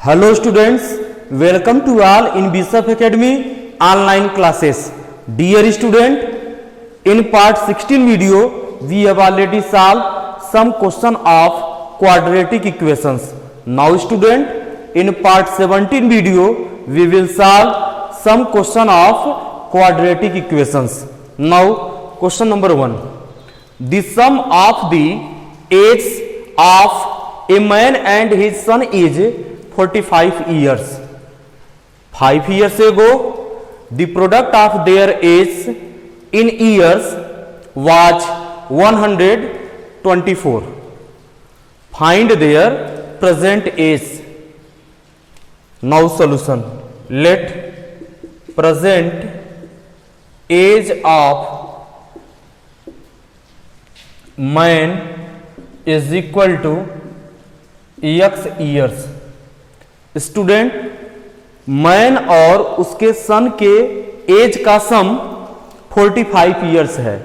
Hello students, welcome to all in BSF Academy online classes. Dear student, in part 16 video we have already solved some question of quadratic equations. Now student, in part 17 video we will solve some question of quadratic equations. Now question number 1. The sum of the ages of a man and his son is 45 years. 5 years ago, the product of their age in years was 124. Find their present age. Now solution. Let present age of man is equal to x years. Student, man और उसके सन के as का सम 45 years है,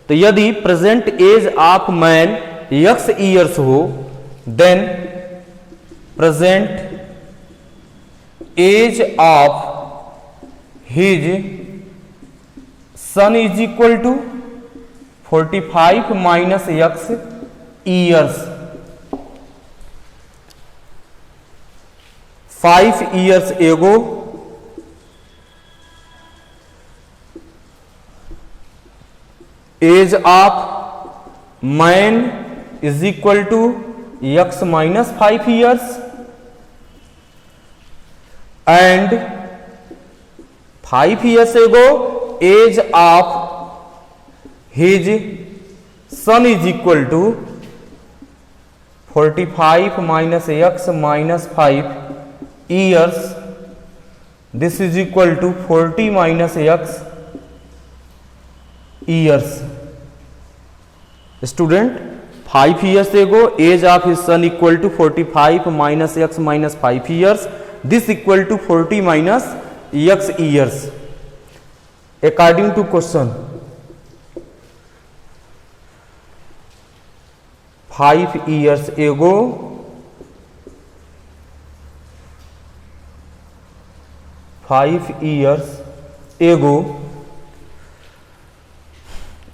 तो यदि present age of man x years हो, then present age of his son is equal to 45 minus x years. 5 years ago, age of man is equal to x minus 5 years, and 5 years ago age of his son is equal to 45 minus x minus 5 years. This is equal to 40 minus x years. Student, 5 years ago age of his son equal to 45 minus x minus 5 years. This equal to 40 minus x years. According to question, 5 years ago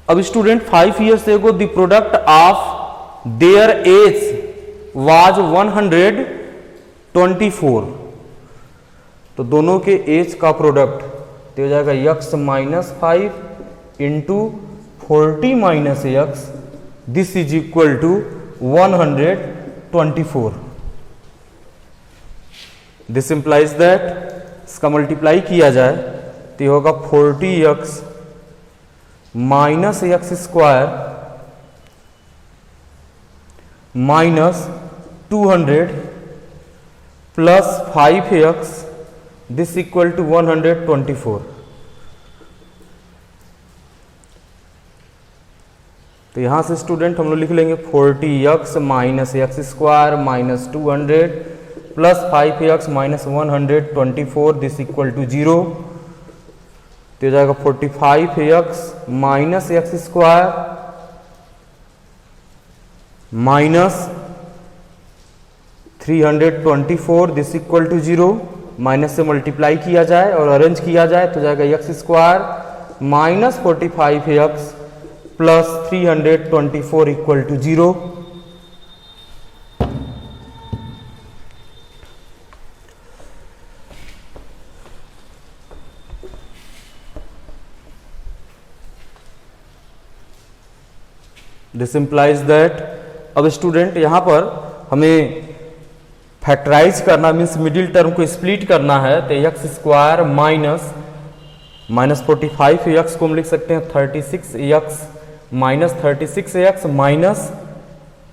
अब student 5 years ago the product of their age was 124. तो दोनों के as का product तो हो जाएगा x minus 5 into 40 minus x. This is equal to 124. This implies that इसका multiply किया जाए तो होगा 40x minus x square minus 200 plus 5x. This equal to 124. तो यहां से स्टूडेंट हम लोग लिख लेंगे 40x minus x square minus 200 plus 5x minus 124. This equal to 0. तो हो जाएगा 45x minus x square minus 324. This equal to 0. Minus से मल्टीप्लाई किया जाए और अरेंज किया जाए तो जाएगा x square minus 45x plus 324 equal to 0. This implies that अब स्टूडेंट यहां पर हमें फैक्टराइज करना मीन्स मिडिल टर्म को स्प्लिट करना है, तो एक्स स्क्वायर माइनस 45x को हम लिख सकते हैं 36x minus 36x minus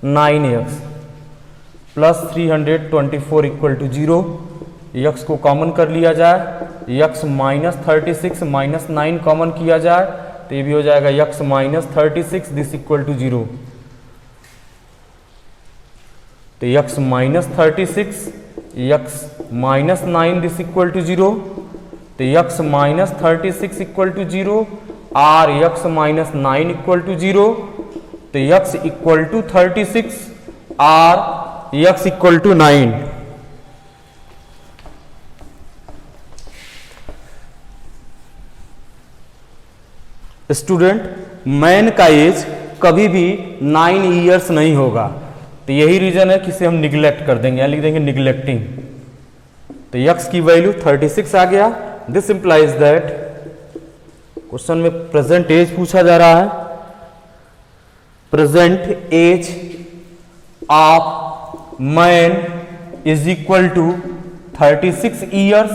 9x plus 324 equal to 0. x को कॉमन कर लिया जाए, x माइनस 36 माइनस 9 कॉमन किया जाए तो ये भी हो जाएगा x minus 36. This equal to 0. तो x minus 36 x minus 9 this equal to 0. तो x माइनस 36 इक्वल टू 0 और x माइनस 9 इक्वल टू 0. तो x इक्वल टू 36 और x equal to 9. Student man का एज कभी भी 9 ईयर्स नहीं होगा, तो यही रीजन है कि इसे हम निग्लेक्ट कर देंगे, यहाँ लिख देंगे निग्लेक्टिंग। तो यक्स की वैल्यू 36 आ गया। दिस इंप्लाइज दैट, क्वेश्चन में प्रेजेंट एज पूछा जा रहा है, present age of man is equal to 36 years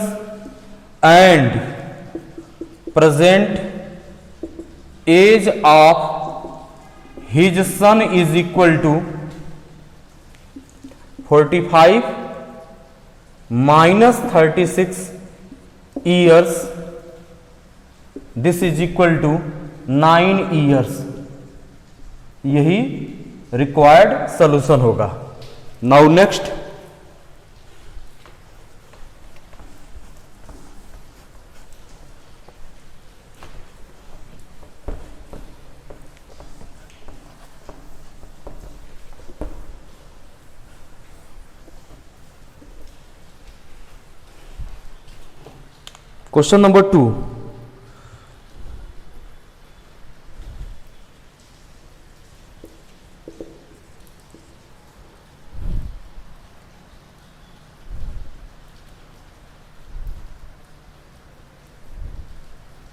and present age of his son is equal to 45 minus 36 years, this is equal to 9 years. यही required solution होगा। Now next, question number 2।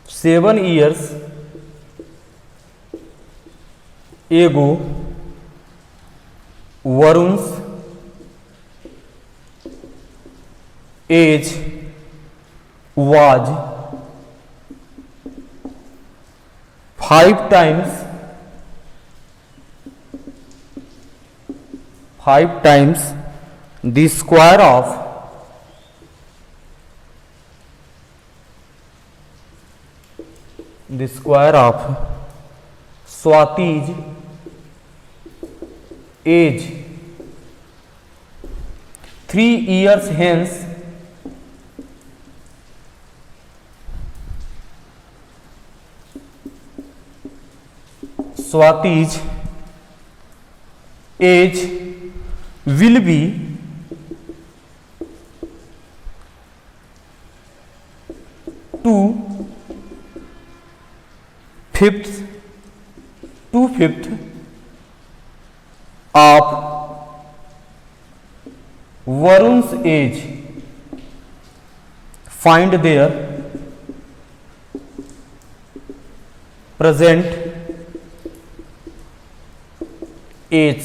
Seven years ago Varun's age was 5 times the square of Swati's age 3 years hence Swati's age will be 2/5 of Varun's age. Find their present age.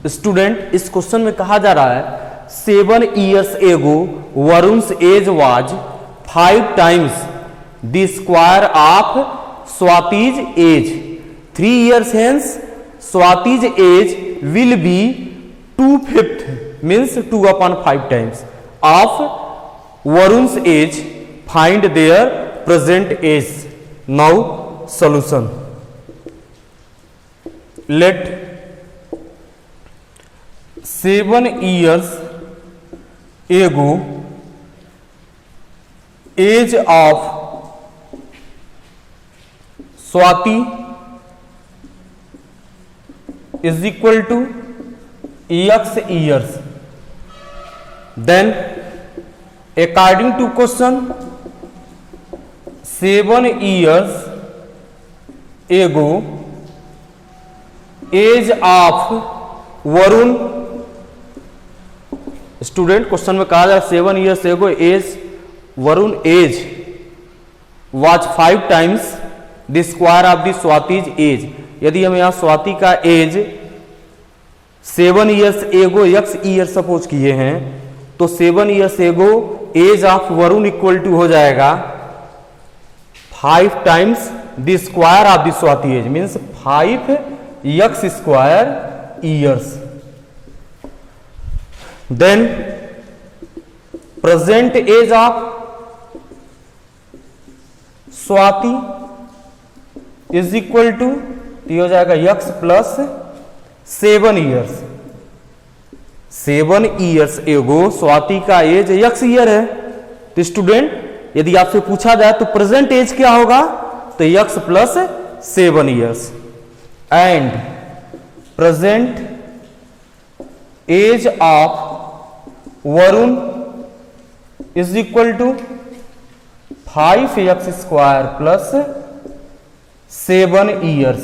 Student, इस question में कहा जा रहा है 7 years ago Varun's age was 5 times the square of Swati's age. 3 years hence Swati's age will be 2/5 means 2/5 times of Varun's age. Find their present age. Now solution. Let 7 years ago age of Swati is equal to x years. Then according to question 7 years ago age of Varun. Student, question में कहा जाए 7 years ago age Varun age was 5 times the square of the Swati's age. यदि हम यहां स्वाति का age 7 years ago x year suppose किए हैं, तो 7 years ago age of Varun equal to हो जाएगा 5 times the square of the Swati age means 5x square years. Then present age of Swati is equal to, ये हो जाएगा x plus 7 years। 7 years एगो स्वाति का एज x ईयर है। तो student, यदि आपसे पूछा जाए तो प्रेजेंट एज क्या होगा, तो x plus 7 years and present age of Varun is equal to 5x² plus 7 years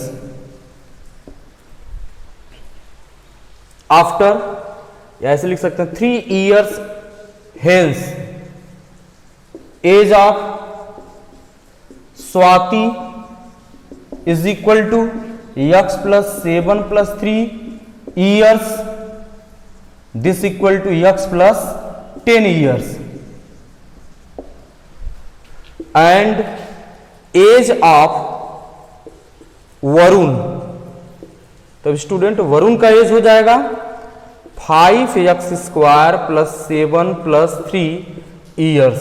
after, या ऐसे लिख सकते हैं 3 years hence age of Swati is equal to x plus 7 plus 3 years, this equal to x plus 10 years, and age of Varun, तो student Varun का age हो जाएगा 5x² plus 7 plus 3 years,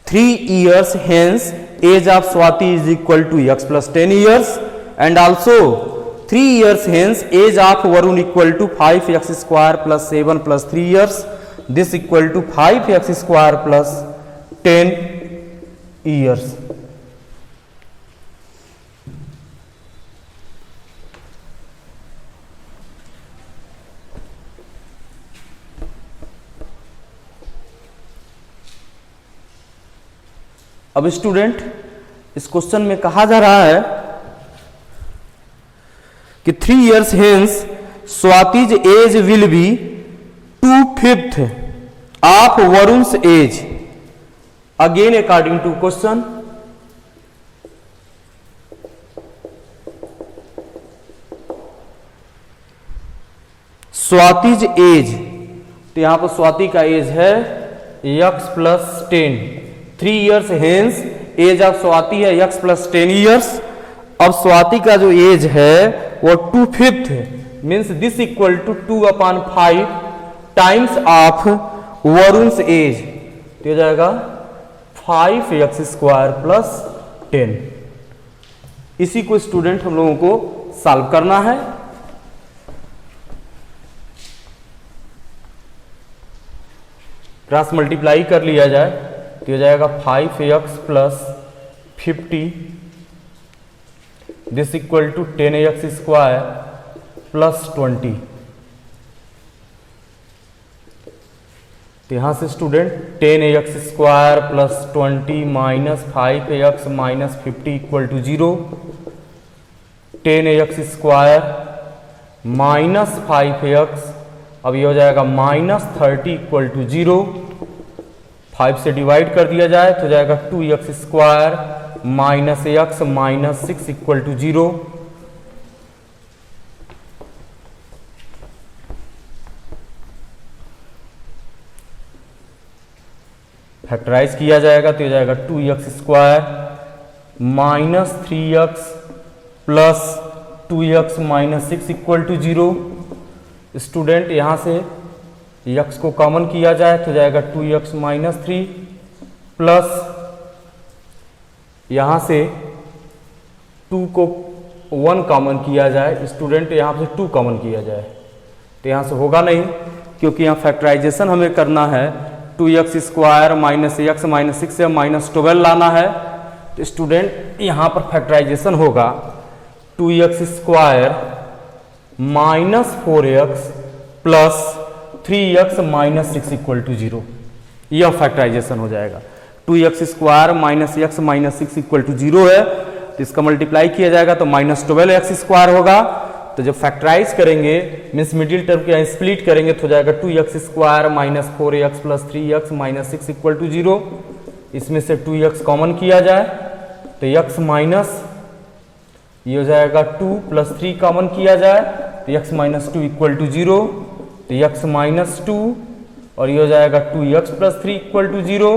3 years hence age of Swati is equal to x plus 10 years, and also 3 years hence age of Varun equal to 5x² plus 7 plus 3 years, this equal to 5x² plus 10 years. अब student इस question में कहा जा रहा है कि 3 years hence Swati's age will be 2/5 of Varun's age, again according to question Swati's age, तो यहां पर स्वाति का एज है x plus 10, 3 years hence age of Swati है x प्लस 10 years। अब स्वाति का जो एज है वो 2/5 means this equal to 2/5 times of Varun's age, तो हो जाएगा 5x² प्लस 10। इसी को स्टूडेंट हम लोगों को सॉल्व करना है। क्रॉस मल्टीप्लाई कर लिया जाए तो हो जाएगा 5x plus 50, this equal to 10x² plus 20। तो यहां से student 10x² plus 20 minus 5x minus 50 equal to 0, 10x² minus 5x, अब ये हो जाएगा माइनस 30 इक्वल टू 0, 5 से डिवाइड कर दिया जाए तो हो जाएगा 2x² minus x minus 6 equal to 0। Factorise किया जाएगा तो हो जाएगा 2x² minus 3x plus 2x minus 6 equal to 0। Student यहां से x को कॉमन किया जाए तो जाएगा 2x माइनस 3 प्लस यहां से 2 को 1 कॉमन किया जाए, स्टूडेंट यहां से 2 कॉमन किया जाए तो यहां से होगा नहीं, क्योंकि यहां फैक्टराइजेशन हमें करना है। 2x² माइनस x माइनस 6 से माइनस 12 लाना है, तो स्टूडेंट यहां पर फैक्टराइजेशन होगा 2x² minus 4x plus 3x minus 6 equal to 0, यह फैक्टराइजेशन हो जाएगा। 2x² minus x minus 6 equal to 0 है, तो इसका मल्टीप्लाई किया जाएगा तो माइनस 12x² होगा। तो जब फैक्टराइज करेंगे मीन्स मिडिल टर्म के स्प्लिट करेंगे तो हो जाएगा 2x² minus 4x plus 3x minus 6 equal to 0। इसमें से 2x कॉमन किया जाए तो x माइनस ये हो जाएगा 2 प्लस 3 कॉमन किया जाए तो x माइनस 2 इक्वल टू 0, तो x माइनस 2 और ये हो जाएगा 2x प्लस 3 इक्वल टू 0,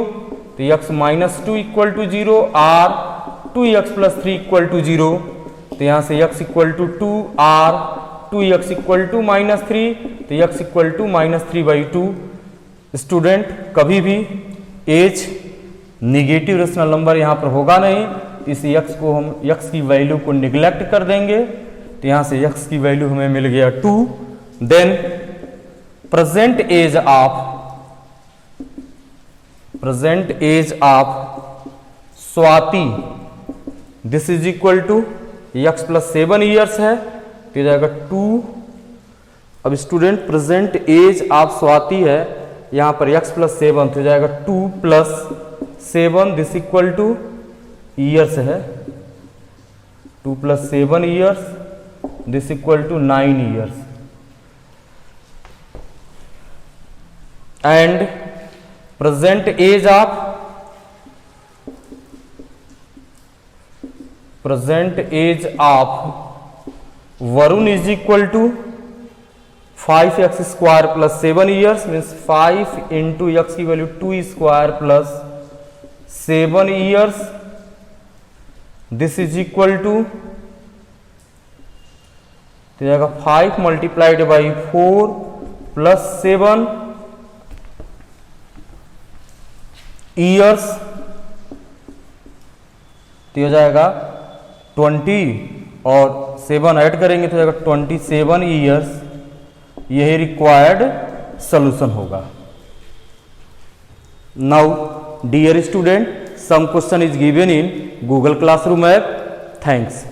तो x माइनस 2 इक्वल टू 0 और 2x प्लस 3 इक्वल टू 0, तो यहाँ से x इक्वल टू 2 और 2x इक्वल टू माइनस 3, तो x equal to minus 3/2। Student कभी भी एज निगेटिव रेशनल नंबर यहाँ पर होगा नहीं, इस x को हम x की वैल्यू को निगलेक्ट कर देंगे, तो यहाँ से x की वैल्यू हमें मिल गया 2। Then present age of Swati this is equal to x plus 7 years है, तो जाएगा 2। अब student present age of Swati है यहाँ पर x प्लस 7, तो जाएगा 2 plus 7 this equal to years है, 2 + 7 years this equal to 9 years. And present age of Varun is equal to 5x² + 7 years, means 5 into x की value 2² + 7 years this is equal to, तो जाएगा 5 multiplied by 4 + 7 years, तो हो जाएगा 20 और 7 add करेंगे तो जाएगा 27 ईयर्स। यही रिक्वायर्ड सॉल्यूशन होगा। Now dear student, some question is given in Google classroom app. Thanks.